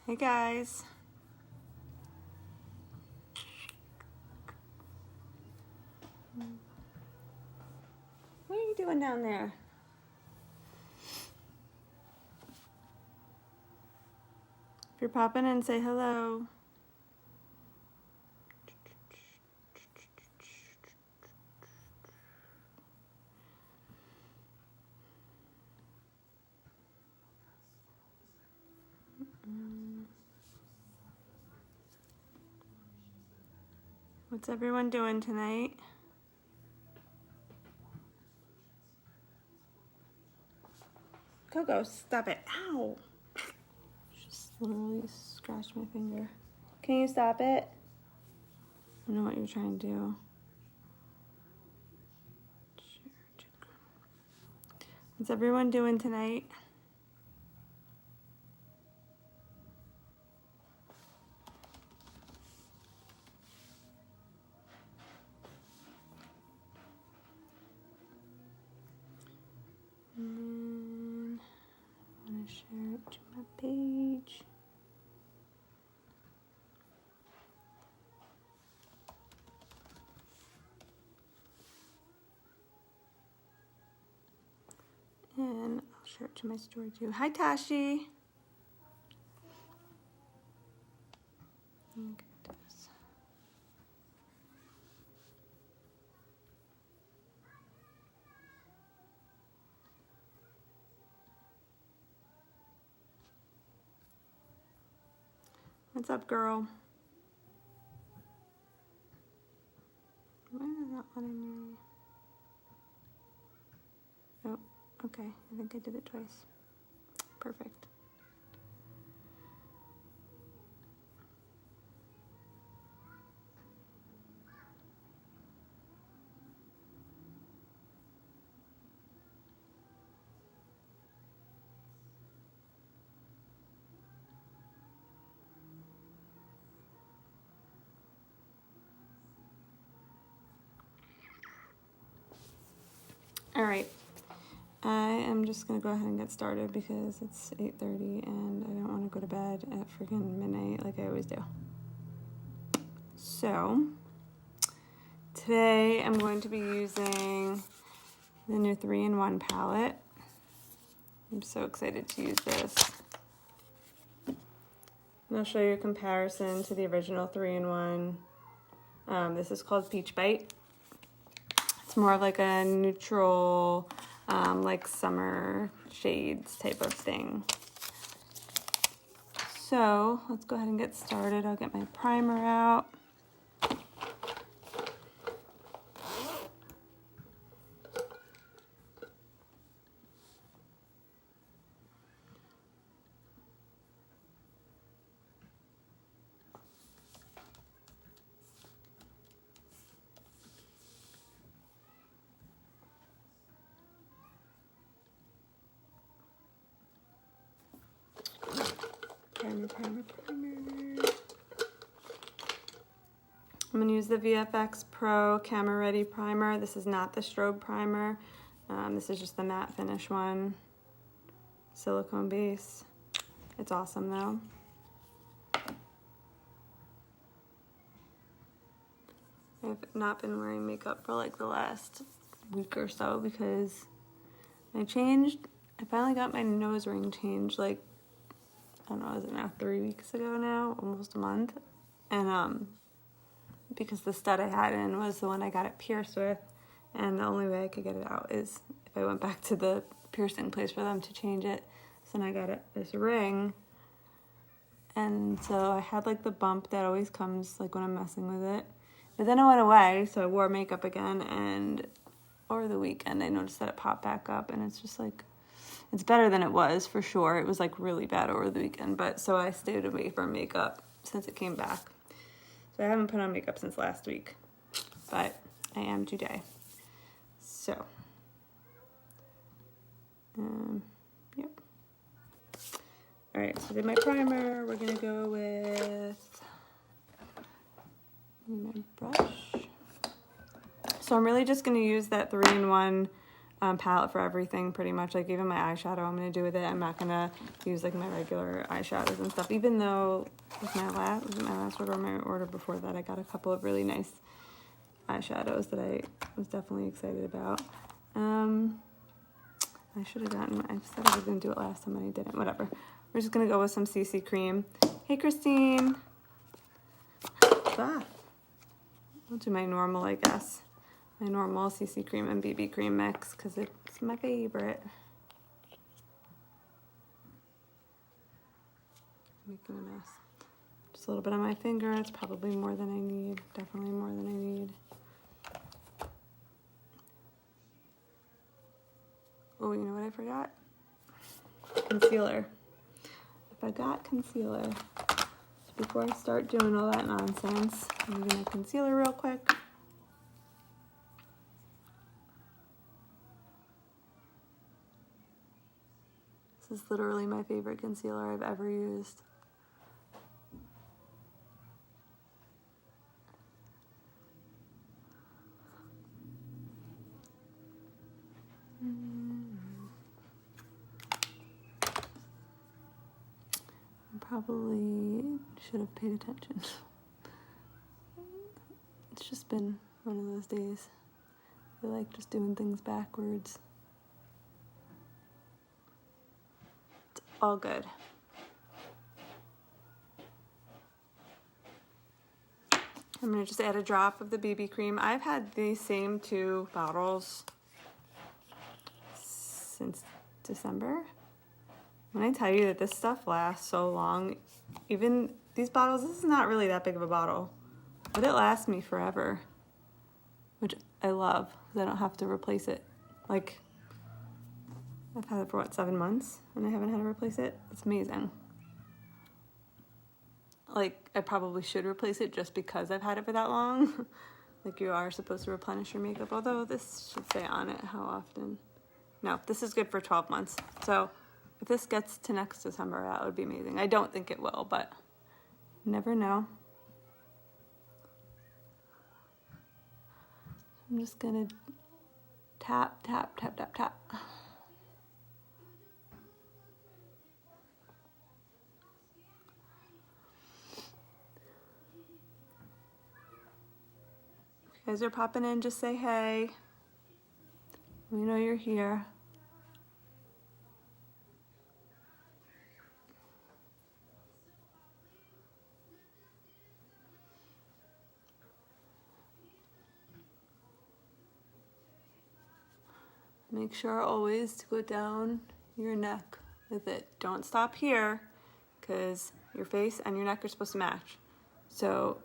Hey guys. What are you doing down there? If you're popping in, say hello. What's everyone doing tonight? Coco, stop it. Ow! Just literally scratched my finger. Can you stop it? I don't know what you're trying to do. What's everyone doing tonight? And then I'm going to share it to my page. And I'll share it to my story too. Hi, Tashi. Look at this. What's up, girl? Why is that letting me? Oh, okay. I think I did it twice. Perfect. All right. I am just going to go ahead and get started because it's 8:30 and I don't want to go to bed at freaking midnight like I always do. So, today I'm going to be using the new 3-in-1 palette. I'm so excited to use this. And I'll show you a comparison to the original 3-in-1. This is called Peach Bite. It's more of like a neutral, like summer shades type of thing. So let's go ahead and get started. I'll get my primer out. Primer. I'm going to use the VFX Pro Camera Ready Primer. This is not the strobe primer. This is just the matte finish one. Silicone base. It's awesome though. I've not been wearing makeup for like the last week or so because I finally got my nose ring changed like, I don't know, is it now 3 weeks ago now? Almost a month. And because the stud I had in was the one I got it pierced with, and the only way I could get it out is if I went back to the piercing place for them to change it. So then I got this ring, and so I had like the bump that always comes like when I'm messing with it. But then it went away, so I wore makeup again, and over the weekend I noticed that it popped back up, and it's just like, it's better than it was for sure. It was like really bad over the weekend, but so I stayed away from makeup since it came back. So I haven't put on makeup since last week, but I am today. So, yep. All right, so I did my primer. We're gonna go with my brush. So I'm really just gonna use that 3-in-1 palette for everything pretty much. Like even my eyeshadow I'm going to do with it. I'm not going to use like my regular eyeshadows and stuff. Even though with my last order or my order before that, I got a couple of really nice eyeshadows that I was definitely excited about. I should have gotten, I said I was going to do it last time and I didn't. Whatever. We're just going to go with some CC cream. Hey, Christine. Ah. I'll do my normal, I guess. My normal CC cream and BB cream mix because it's my favorite. Making a mess. Just a little bit on my finger. It's probably more than I need. Definitely more than I need. Oh, you know what I forgot? Concealer. I forgot concealer. So before I start doing all that nonsense, I'm gonna concealer real quick. This is literally my favorite concealer I've ever used. Probably should have paid attention. It's just been one of those days. I like just doing things backwards. It's all good. I'm gonna just add a drop of the BB cream. I've had these same 2 bottles since December. When I tell you that this stuff lasts so long, even these bottles, this is not really that big of a bottle, but it lasts me forever, which I love because I don't have to replace it. Like, I've had it for what, 7 months and I haven't had to replace it? It's amazing. Like, I probably should replace it just because I've had it for that long. Like, you are supposed to replenish your makeup, although this should say on it how often. No, this is good for 12 months. So if this gets to next December, that would be amazing. I don't think it will, but never know. I'm just gonna tap, tap, tap, tap, tap. If you guys are popping in, just say hey. We know you're here. Make sure always to go down your neck with it. Don't stop here because your face and your neck are supposed to match. So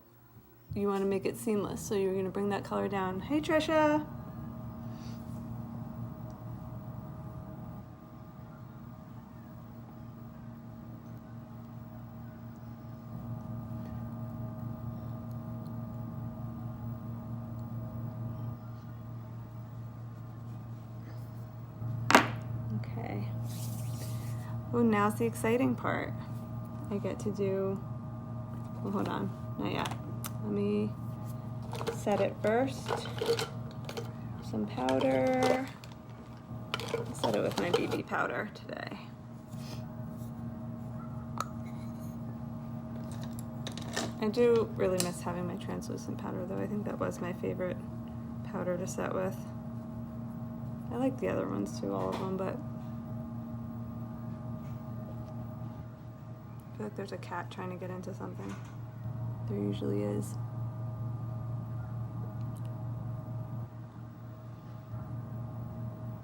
you want to make it seamless. So you're going to bring that color down. Hey, Trisha. Oh, now's the exciting part. I get to do, well, hold on, not yet. Let me set it first. Some powder. I'll set it with my BB powder today. I do really miss having my translucent powder though. I think that was my favorite powder to set with. I like the other ones too, all of them, but I feel like there's a cat trying to get into something. There usually is.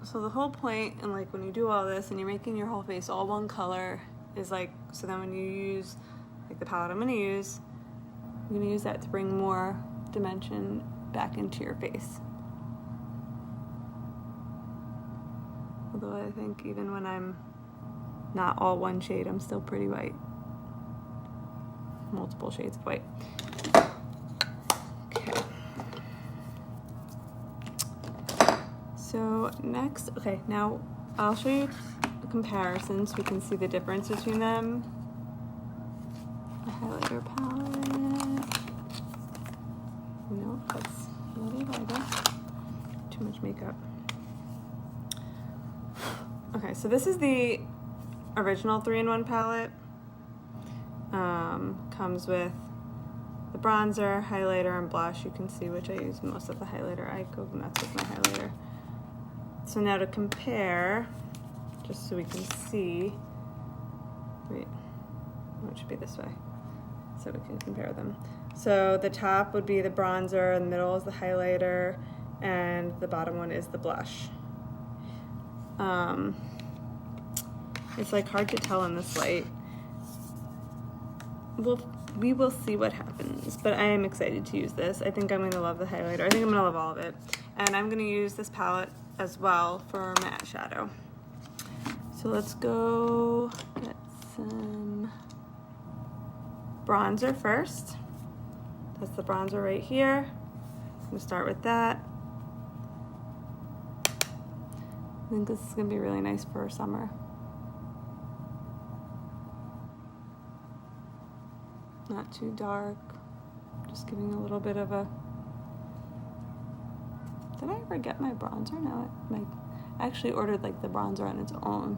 So the whole point, and like when you do all this and you're making your whole face all one color, is like, so then when you use like the palette I'm gonna use, I'm gonna use that to bring more dimension back into your face. Although I think even when I'm not all one shade, I'm still pretty white. Multiple shades of white. Okay. So next, okay, now I'll show you the comparison so we can see the difference between them. The highlighter palette. No, that's not a highlighter. Too much makeup. Okay, so this is the original 3-in-1 palette. Comes with the bronzer, highlighter, and blush. You can see which I use most of the highlighter. I go nuts with my highlighter. So now to compare, just so we can see, wait, it should be this way, so we can compare them. So the top would be the bronzer, the middle is the highlighter, and the bottom one is the blush. It's like hard to tell in this light. We will see what happens, but I am excited to use this. I think I'm gonna love the highlighter. I think I'm gonna love all of it. And I'm gonna use this palette as well for matte shadow. So let's go get some bronzer first. That's the bronzer right here. I'm gonna start with that. I think this is gonna be really nice for summer. Not too dark, just giving a little bit of a, did I ever get my bronzer? No, I actually ordered like the bronzer on its own.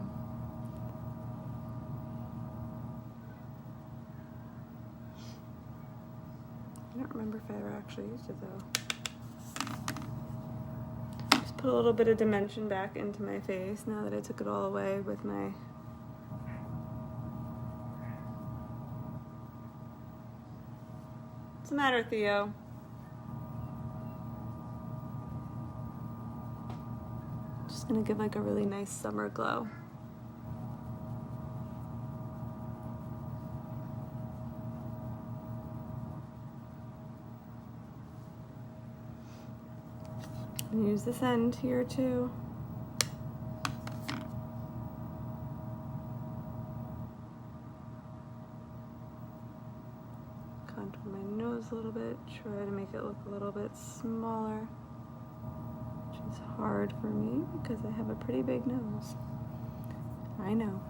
I don't remember if I ever actually used it though. Just put a little bit of dimension back into my face now that I took it all away with my What's the matter, Theo? Just gonna give like a really nice summer glow. And use this end here too. Contour my nose a little bit, try to make it look a little bit smaller, which is hard for me because I have a pretty big nose. I know.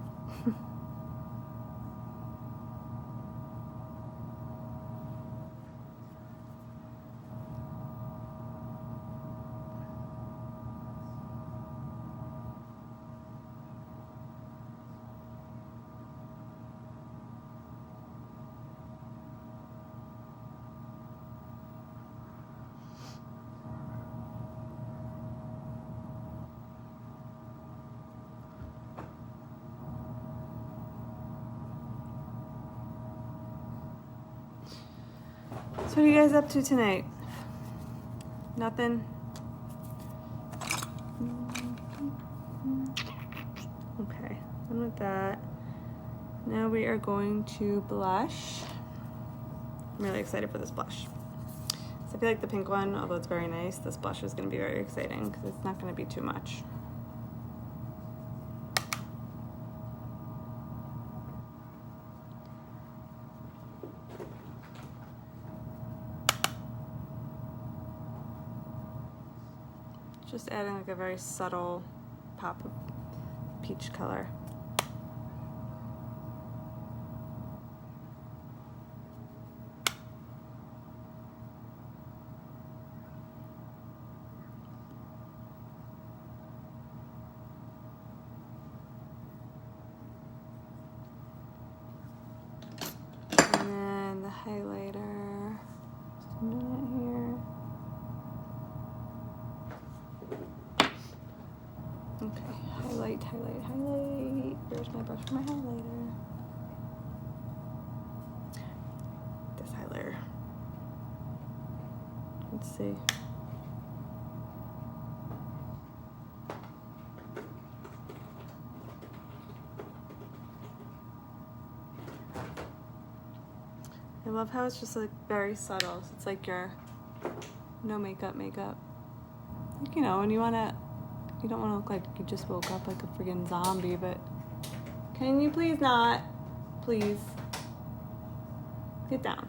So what are you guys up to tonight? Nothing? Okay, done with that. Now we are going to blush. I'm really excited for this blush. So I feel like the pink one, although it's very nice, this blush is going to be very exciting because it's not going to be too much. Just adding like a very subtle pop of peach color. And then the highlighter, just a minute here. Okay, highlight, highlight, highlight. Where's my brush for my highlighter? This highlighter. Let's see. I love how it's just like very subtle. So it's like your no makeup. Like, you know, when you don't want to look like you just woke up like a friggin' zombie, but can you please not? Please. Get down.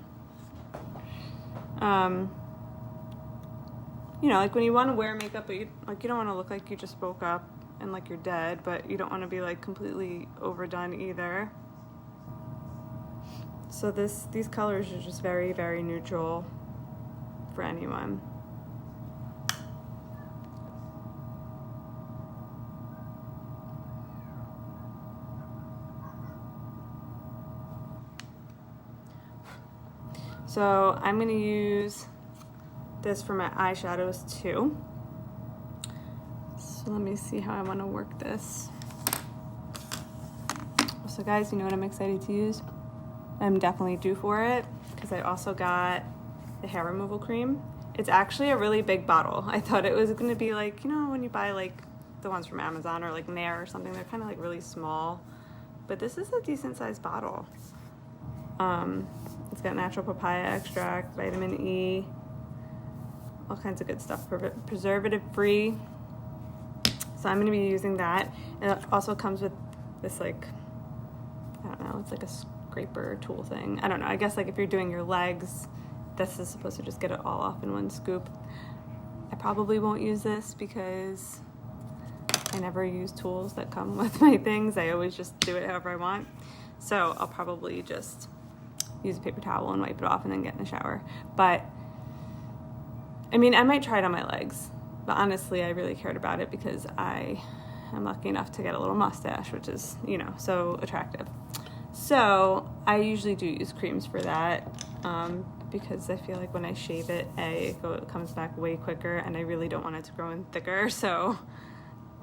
You know, like when you want to wear makeup, but you don't want to look like you just woke up and like you're dead, but you don't want to be like completely overdone either. So these colors are just very, very neutral for anyone. So I'm gonna use this for my eyeshadows too. So let me see how I want to work this. So guys, you know what I'm excited to use? I'm definitely due for it because I also got the hair removal cream. It's actually a really big bottle. I thought it was going to be like, you know, when you buy like the ones from Amazon or like Nair or something, they're kind of like really small. But this is a decent sized bottle. It's got natural papaya extract, vitamin E, all kinds of good stuff, preservative free. So I'm going to be using that. And it also comes with this like, I don't know, it's like a scraper tool thing. I don't know. I guess like if you're doing your legs, this is supposed to just get it all off in one scoop. I probably won't use this because I never use tools that come with my things. I always just do it however I want. So I'll probably just use a paper towel and wipe it off and then get in the shower. But I mean, I might try it on my legs, but honestly, I really cared about it because I am lucky enough to get a little mustache, which is, you know, so attractive. So I usually do use creams for that because I feel like when I shave it, it comes back way quicker and I really don't want it to grow in thicker. So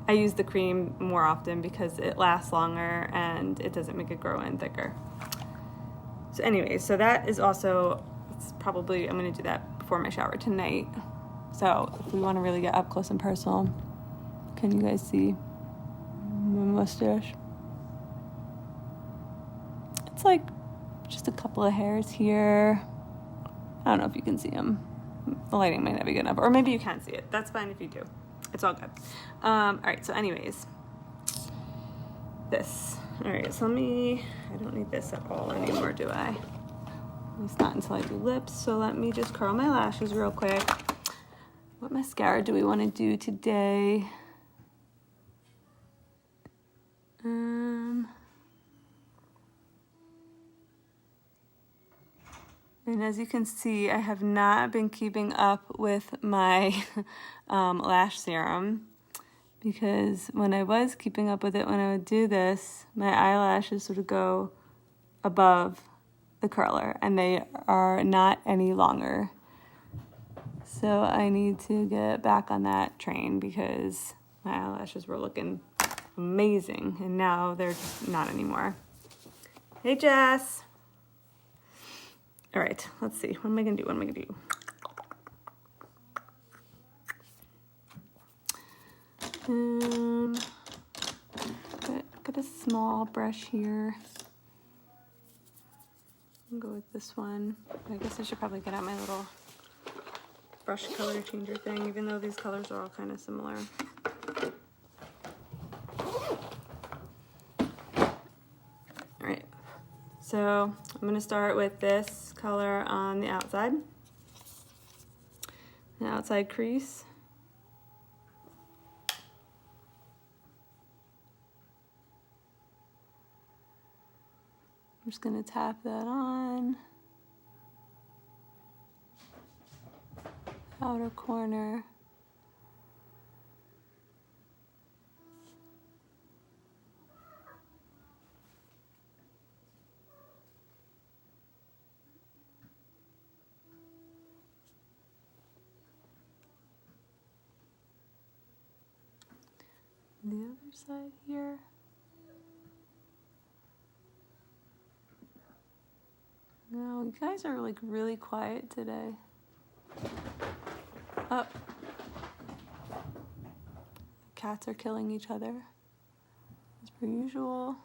I use the cream more often because it lasts longer and it doesn't make it grow in thicker. So anyway, so that is also, it's probably, I'm going to do that before my shower tonight. So if we want to really get up close and personal, can you guys see my mustache? It's like just a couple of hairs here. I don't know if you can see them. The lighting might not be good enough, or maybe you can't see it. That's fine if you do. It's all good. All right, so anyways, this. All right, so I don't need this at all anymore, do I? At least not until I do lips. So let me just curl my lashes real quick. What mascara do we want to do today? And as you can see, I have not been keeping up with my lash serum because when I was keeping up with it, when I would do this, my eyelashes would go above the curler and they are not any longer. So I need to get back on that train because my eyelashes were looking amazing and now they're just not anymore. Hey, Jess. All right, let's see. What am I gonna do? Got a small brush here. I'll go with this one. I guess I should probably get out my little brush color changer thing, even though these colors are all kind of similar. All right, so I'm gonna start with this color on the outside crease. I'm just gonna tap that on. Outer corner. The other side here. No, you guys are like really quiet today. Up. Cats are killing each other, as per usual.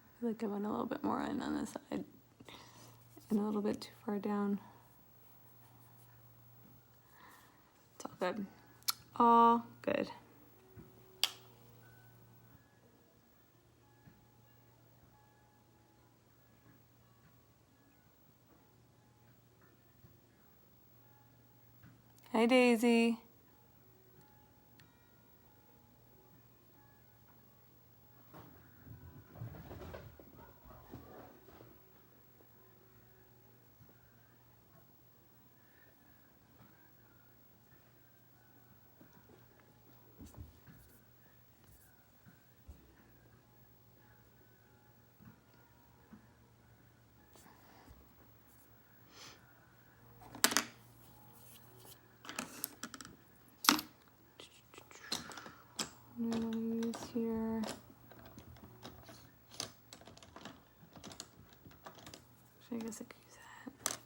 I feel like I went a little bit more in on this side and a little bit too far down. It's all good. All good. Hi, Daisy. I guess I could use that.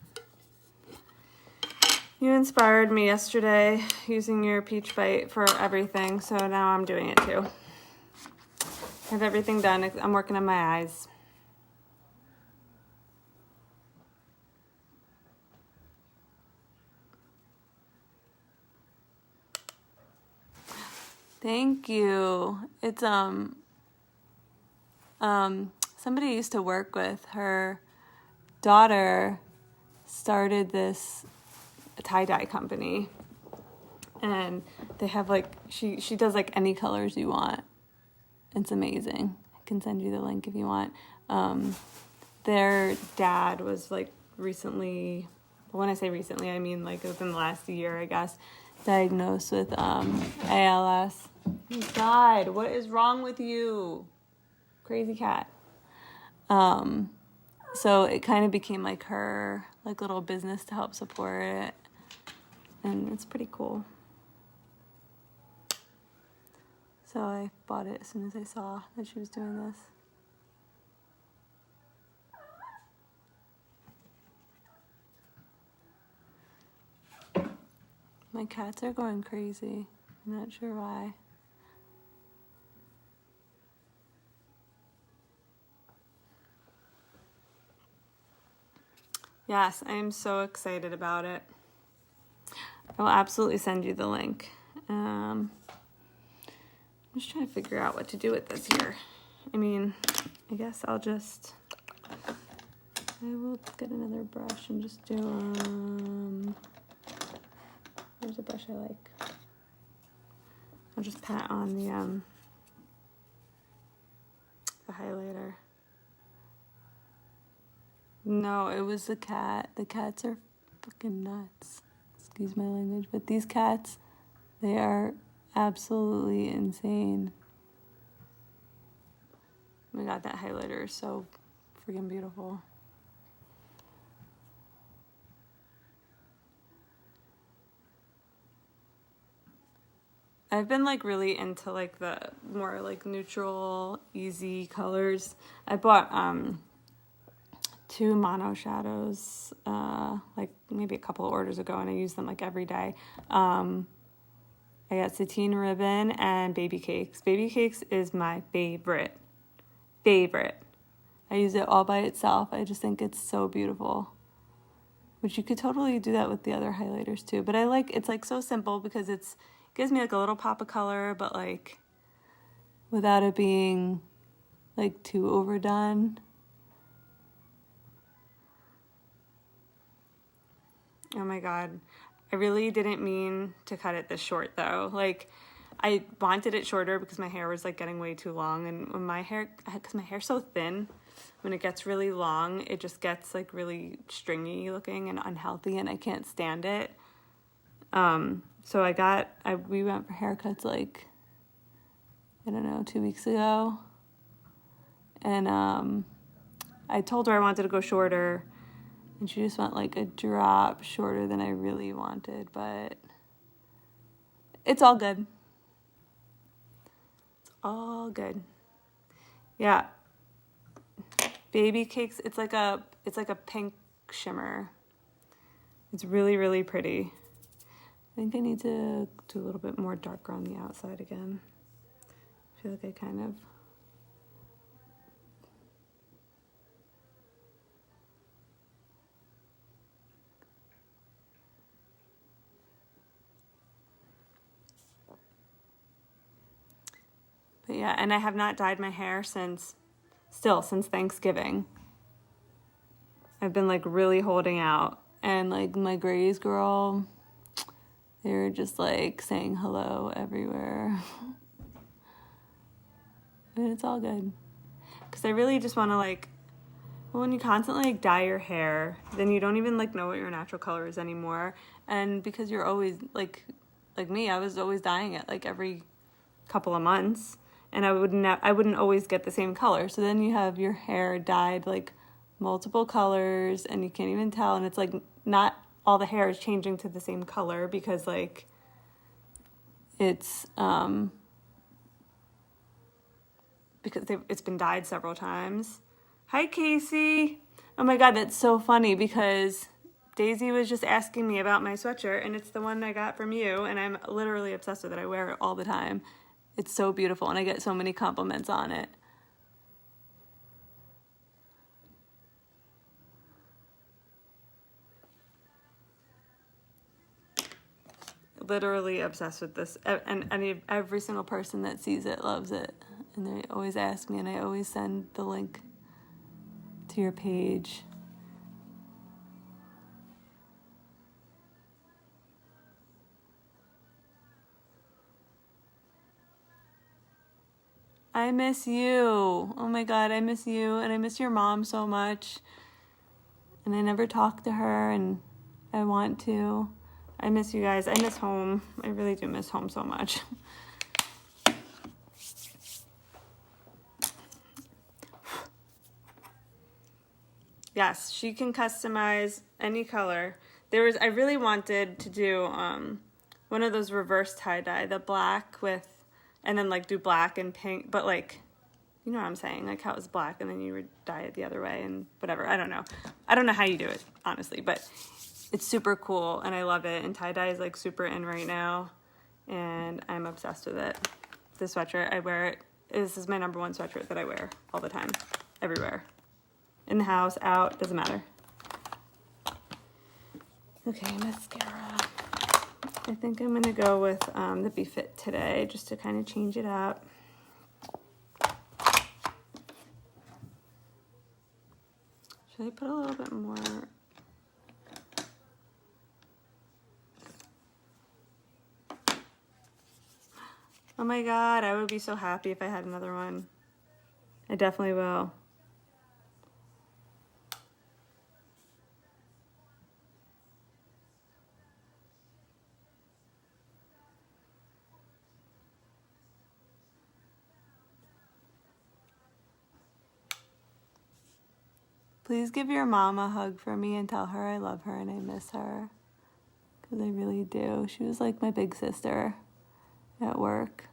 You inspired me yesterday using your Peach Bite for everything, so now I'm doing it too. I have everything done. I'm working on my eyes. Thank you. It's somebody I used to work with, her daughter started this tie-dye company, and they have like she does like any colors you want. It's amazing. I can send you the link if you want. Their dad was like recently, when I say recently, I mean like within the last year, I guess, diagnosed with ALS. Oh my God, what is wrong with you? Crazy cat. So it kind of became like her like little business to help support it, and it's pretty cool. So I bought it as soon as I saw that she was doing this. My cats are going crazy. I'm not sure why. Yes, I am so excited about it. I will absolutely send you the link. I'm just trying to figure out what to do with this here. I mean, I guess I will get another brush and just do, there's a brush I like. I'll just pat on the highlighter. No, it was the cat. The cats are fucking nuts. Excuse my language, but these cats, they are absolutely insane. Oh my God, that highlighter is so freaking beautiful. I've been like really into like the more like neutral, easy colors. I bought 2 mono shadows like maybe a couple of orders ago, and I use them like every day. I got Satine Ribbon and Baby Cakes. Baby Cakes is my favorite. I use it all by itself. I just think it's so beautiful. Which you could totally do that with the other highlighters too. But I like, it's like so simple because it gives me like a little pop of color, but like without it being like too overdone. Oh my God. I really didn't mean to cut it this short though. Like I wanted it shorter because my hair was like getting way too long, and when because my hair's so thin, when it gets really long, it just gets like really stringy looking and unhealthy, and I can't stand it. So we went for haircuts like, I don't know, 2 weeks ago. And I told her I wanted to go shorter, and she just went like a drop shorter than I really wanted, but it's all good. It's all good. Yeah. Baby Cakes, it's like a pink shimmer. It's really, really pretty. I think I need to do a little bit more darker on the outside again. I feel like I kind of... But yeah, and I have not dyed my hair since Thanksgiving. I've been like really holding out, and like my grays girl, they were just like saying hello everywhere. And it's all good. Because I really just want to like, well, when you constantly like dye your hair, then you don't even like know what your natural color is anymore. And because you're always like me, I was always dyeing it like every couple of months, and I wouldn't always get the same color. So then you have your hair dyed like multiple colors, and you can't even tell, and it's like not all the hair is changing to the same color because like it's because it's been dyed several times. Hi Casey. Oh my God, that's so funny because Daisy was just asking me about my sweatshirt, and it's the one I got from you, and I'm literally obsessed with it. I wear it all the time. It's so beautiful, and I get so many compliments on it. Literally obsessed with this, and every single person that sees it loves it, and they always ask me, and I always send the link to your page. I miss you. Oh my God, I miss you, and I miss your mom so much, and I never talk to her, and I want to. I miss you guys. I miss home. I really do miss home so much. Yes, she can customize any color. I really wanted to do one of those reverse tie-dye, the black with, and then like do black and pink, but like, you know what I'm saying? Like how it was black and then you would dye it the other way and whatever. I don't know. I don't know how you do it, honestly, but it's super cool and I love it. And tie-dye is like super in right now and I'm obsessed with it. This sweatshirt, I wear it. This is my number one sweatshirt that I wear all the time, everywhere. In the house, out, doesn't matter. Okay, mascara. I think I'm gonna go with the Be Fit today just to kind of change it up. Should I put a little bit more? Oh my God, I would be so happy if I had another one. I definitely will. Please give your mom a hug for me and tell her I love her and I miss her. Because I really do. She was like my big sister at work.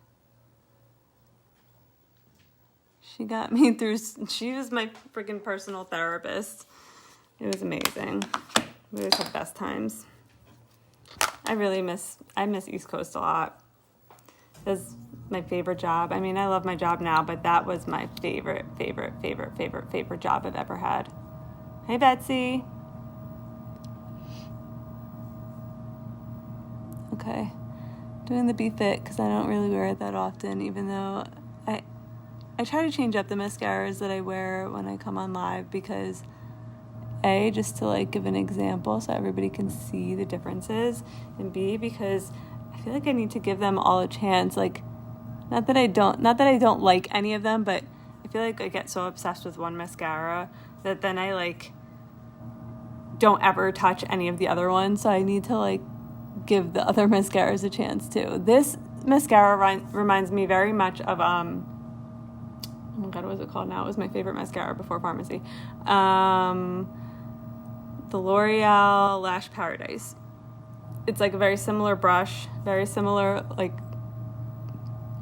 She got me through, she was my freaking personal therapist. It was amazing. We always had best times. I miss East Coast a lot. That's my favorite job. I mean, I love my job now, but that was my favorite job I've ever had. Hey, Betsy. Okay. Doing the Be Fit because I don't really wear it that often, even though I try to change up the mascaras that I wear when I come on live because A, just to like give an example so everybody can see the differences, and B, because I feel like I need to give them all a chance. Like, not that I don't like any of them, but I feel like I get so obsessed with one mascara that then I like don't ever touch any of the other ones. So I need to like give the other mascaras a chance too. This mascara reminds me very much of oh my God, what was it called now? It was my favorite mascara before Farmasi. The L'Oreal Lash Paradise. It's like a very similar brush, very similar like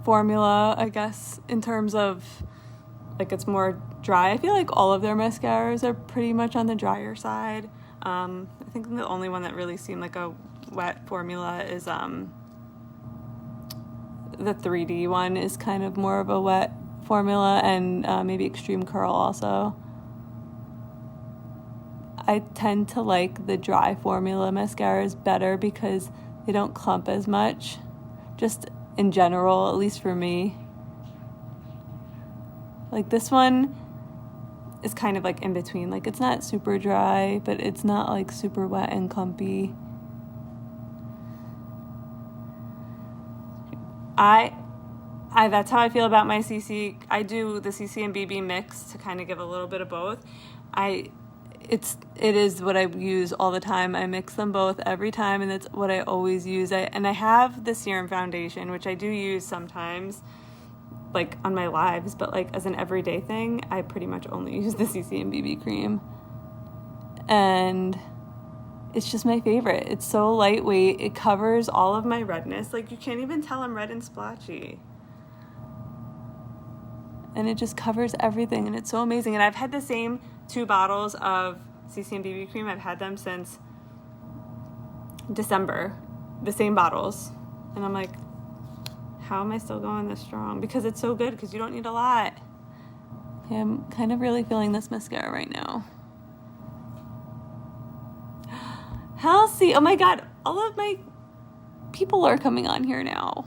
formula, I guess, in terms of like it's more dry. I feel like all of their mascaras are pretty much on the drier side. I think the only one that really seemed like a wet formula is the 3D one is kind of more of a wet formula, and maybe Extreme Curl also. I tend to like the dry formula mascaras better because they don't clump as much, just in general, at least for me. Like this one is kind of like in between. Like it's not super dry, but it's not like super wet and clumpy. That's how I feel about my CC. I do the CC and BB mix to kind of give a little bit of both. It is what I use all the time. I mix them both every time, and that's what I always use. I have the serum foundation, which I do use sometimes, like on my lives, but like as an everyday thing, I pretty much only use the CC and BB cream. And it's just my favorite. It's so lightweight. It covers all of my redness. Like you can't even tell I'm red and splotchy. And it just covers everything, and it's so amazing. And I've had the same 2 bottles of CC and BB cream. I've had them since December, the same bottles. And I'm like, how am I still going this strong? Because it's so good, because you don't need a lot. Okay, I'm kind of really feeling this mascara right now. Halsey, oh my God, all of my people are coming on here now.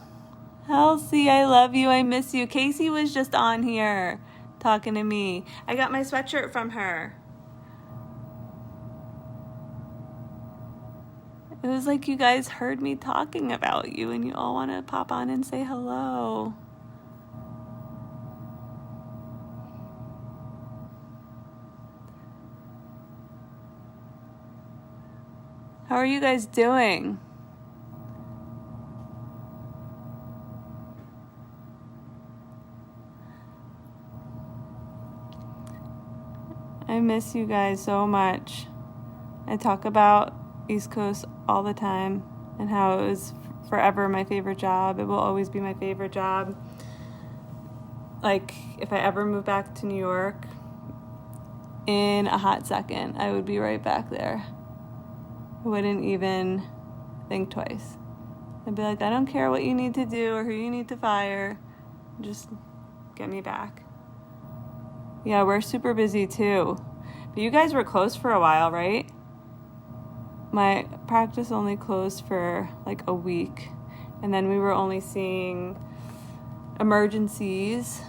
Halsey, I love you, I miss you. Casey was just on here talking to me. I got my sweatshirt from her. It was like you guys heard me talking about you and you all want to pop on and say hello. How are you guys doing? I miss you guys so much. I talk about East Coast all the time and how it was forever my favorite job. It will always be my favorite job. Like, if I ever move back to New York, in a hot second, I would be right back there. I wouldn't even think twice. I'd be like, I don't care what you need to do or who you need to fire. Just get me back. Yeah, we're super busy too. But you guys were closed for a while, right? My practice only closed for like a week. And then we were only seeing emergencies.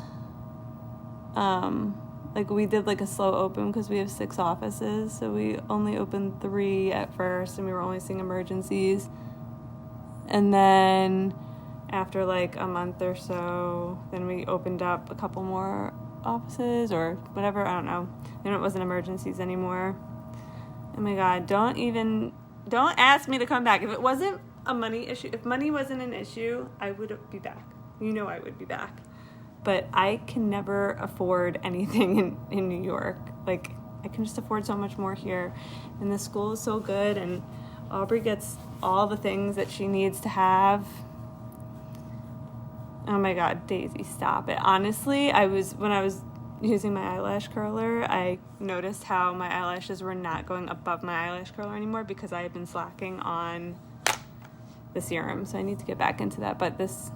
Like we did like a slow open because we have 6 offices. So we only opened 3 at first and we were only seeing emergencies. And then after like a month or so, then we opened up a couple more offices or whatever, I don't know. Then it wasn't emergencies anymore. Oh my God, don't ask me to come back. If it wasn't a money issue, if money wasn't an issue, I would be back. You know I would be back. But I can never afford anything in New York. Like, I can just afford so much more here. And the school is so good, and Aubrey gets all the things that she needs to have. Oh my God, Daisy, stop it. Honestly, when I was using my eyelash curler, I noticed how my eyelashes were not going above my eyelash curler anymore because I had been slacking on the serum. So I need to get back into that. But this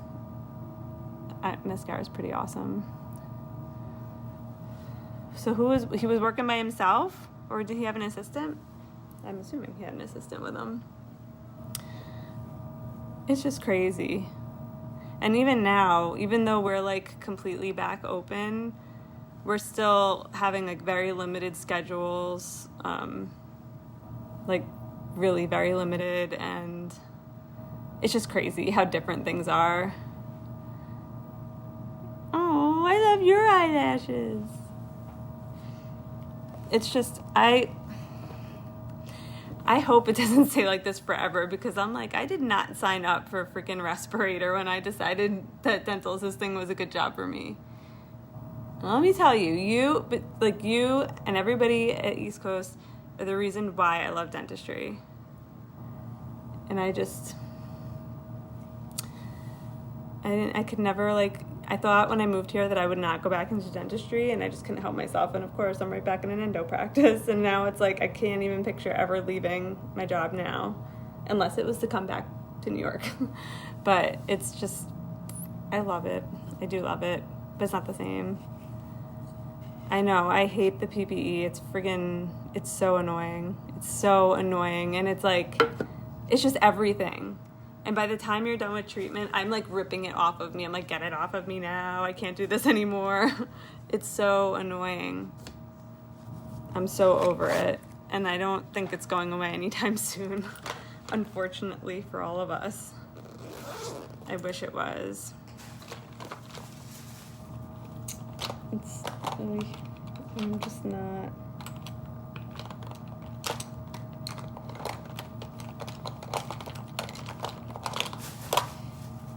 mascara is pretty awesome. So he was working by himself, or did he have an assistant? I'm assuming he had an assistant with him. It's just crazy. And even now, even though we're like completely back open, we're still having like very limited schedules, like really very limited, and it's just crazy how different things are. Oh, I love your eyelashes. It's just, I hope it doesn't stay like this forever, because I'm like, I did not sign up for a freaking respirator when I decided that dental assisting was a good job for me. And let me tell you, you and everybody at East Coast are the reason why I love dentistry. And I could never, I thought when I moved here that I would not go back into dentistry, and I just couldn't help myself. And of course, I'm right back in an endo practice. And now it's like I can't even picture ever leaving my job now, unless it was to come back to New York. But it's just, I love it. I do love it, but it's not the same. I know, I hate the PPE. It's so annoying. It's so annoying. And it's like, it's just everything. And by the time you're done with treatment, I'm like ripping it off of me. I'm like, get it off of me now. I can't do this anymore. It's so annoying. I'm so over it. And I don't think it's going away anytime soon, unfortunately for all of us. I wish it was. I'm just not.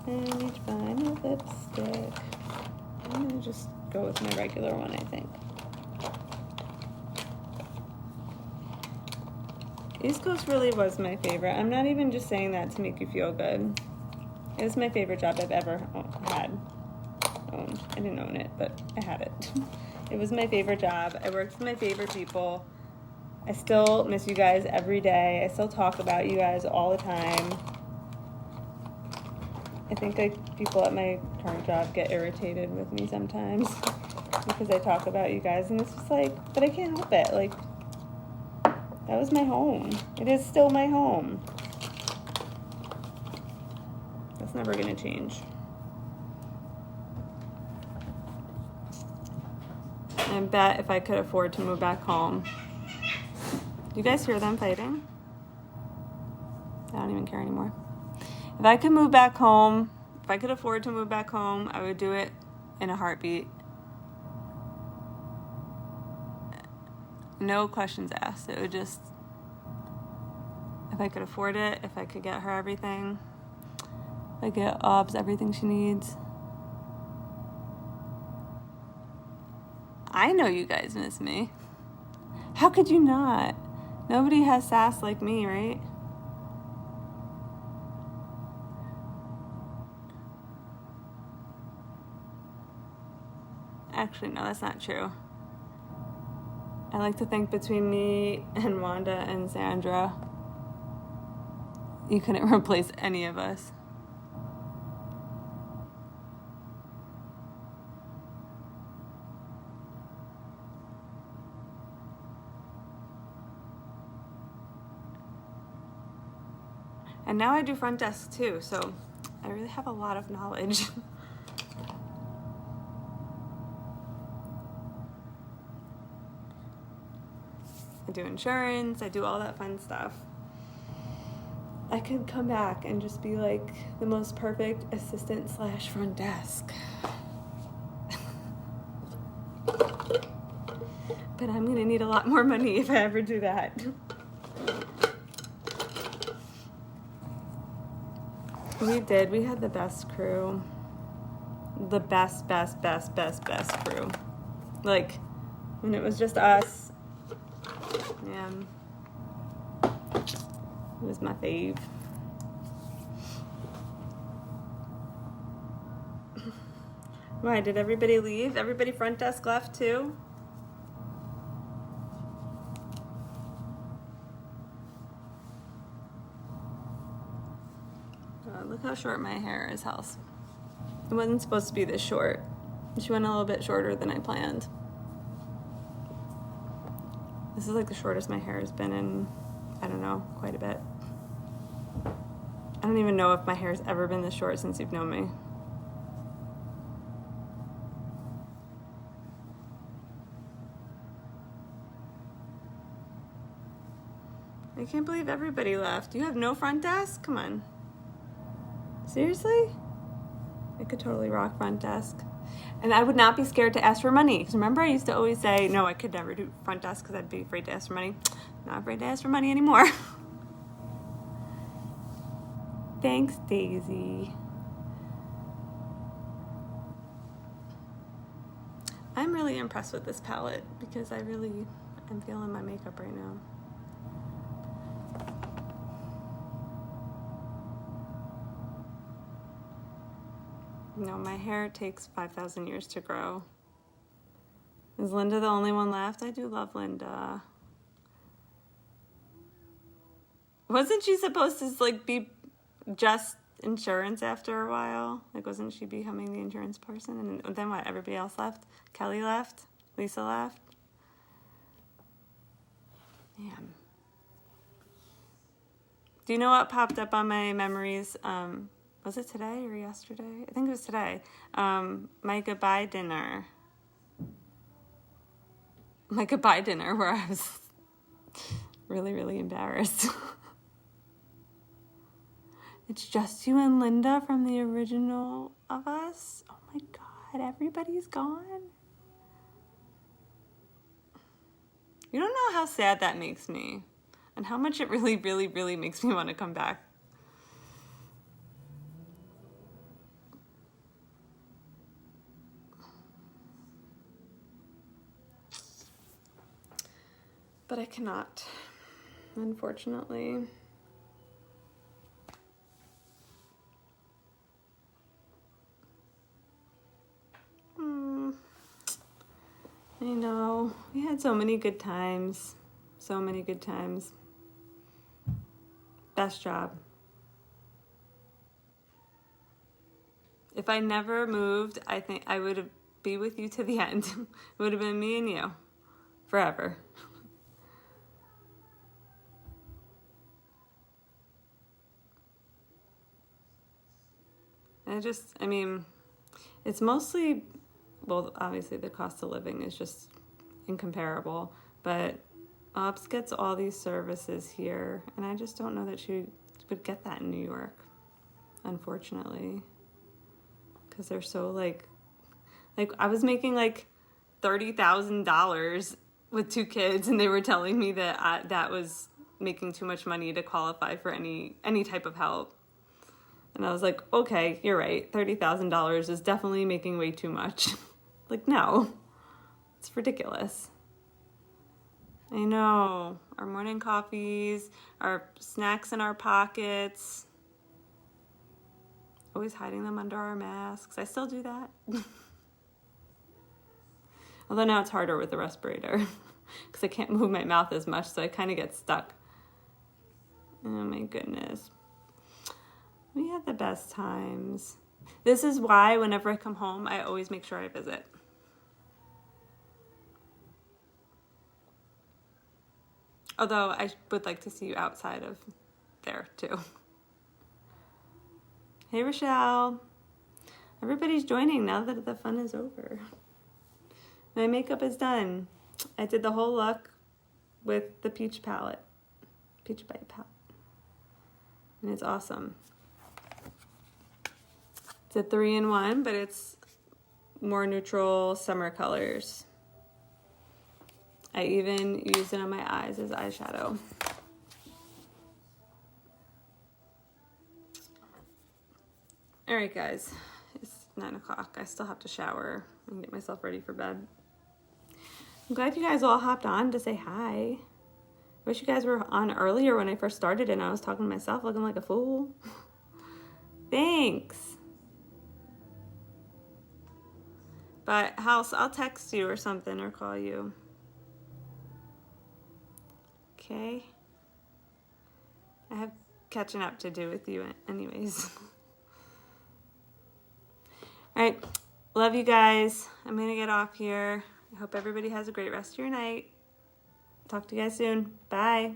I need to find a lipstick. I'm gonna just go with my regular one, I think. East Coast really was my favorite. I'm not even just saying that to make you feel good. It was my favorite job I've ever had. Owned. I didn't own it, but I had it. It was my favorite job. I worked with my favorite people. I still miss you guys every day. I still talk about you guys all the time. I think people at my current job get irritated with me sometimes because I talk about you guys, and it's just like, but I can't help it. Like, that was my home. It is still my home. That's never gonna change. I bet if I could afford to move back home. Do you guys hear them fighting? I don't even care anymore. If I could move back home, if I could afford to move back home, I would do it in a heartbeat. No questions asked. It would just, if I could afford it, if I could get her everything, if I get Obs everything she needs. I know you guys miss me. How could you not? Nobody has sass like me, right? Actually, no, that's not true. I like to think between me and Wanda and Sandra, you couldn't replace any of us. And now I do front desk too, so I really have a lot of knowledge. I do insurance, I do all that fun stuff. I could come back and just be like the most perfect assistant / front desk. But I'm gonna need a lot more money if I ever do that. We had the best crew. The best crew. Like, when it was just us, man, it was my fave. Why, did everybody leave? Everybody front desk left too? Look how short my hair is, House. It wasn't supposed to be this short. She went a little bit shorter than I planned. This is like the shortest my hair has been in, I don't know, quite a bit. I don't even know if my hair's ever been this short since you've known me. I can't believe everybody left. You have no front desk? Come on. Seriously? I could totally rock front desk. And I would not be scared to ask for money. Because remember, I used to always say, no, I could never do front desk because I'd be afraid to ask for money. Not afraid to ask for money anymore. Thanks, Daisy. I'm really impressed with this palette because I'm feeling my makeup right now. No, my hair takes 5,000 years to grow. Is Linda the only one left? I do love Linda. Wasn't she supposed to like be just insurance after a while? Like, wasn't she becoming the insurance person? And then what? Everybody else left? Kelly left? Lisa left? Damn. Do you know what popped up on my memories? Was it today or yesterday? I think it was today. My goodbye dinner. My goodbye dinner where I was really, really embarrassed. It's just you and Linda from the original of us? Oh my God, everybody's gone? You don't know how sad that makes me and how much it really, really, really makes me want to come back. But I cannot, unfortunately. I know. We had so many good times. So many good times. Best job. If I never moved, I think I would be with you to the end. It would have been me and you. Forever. I mean, it's mostly, well, obviously the cost of living is just incomparable, but Ops gets all these services here, and I just don't know that she would get that in New York, unfortunately, because they're so like I was making like $30,000 with 2 kids, and they were telling me that that was making too much money to qualify for any type of help. And I was like, okay, you're right. $30,000 is definitely making way too much. Like, no, it's ridiculous. I know. Our morning coffees, our snacks in our pockets, always hiding them under our masks. I still do that. Although now it's harder with the respirator because I can't move my mouth as much, so I kind of get stuck. Oh my goodness. We had the best times. This is why whenever I come home, I always make sure I visit. Although I would like to see you outside of there too. Hey Rochelle. Everybody's joining now that the fun is over. My makeup is done. I did the whole look with the Peach palette. Peach Bite palette. And it's awesome. It's a 3-in-1, but it's more neutral summer colors. I even used it on my eyes as eyeshadow. All right, guys, it's 9 o'clock. I still have to shower and get myself ready for bed. I'm glad you guys all hopped on to say hi. Wish you guys were on earlier when I first started and I was talking to myself looking like a fool. Thanks. But House, I'll text you or something or call you. Okay? I have catching up to do with you anyways. All right. Love you guys. I'm going to get off here. I hope everybody has a great rest of your night. Talk to you guys soon. Bye.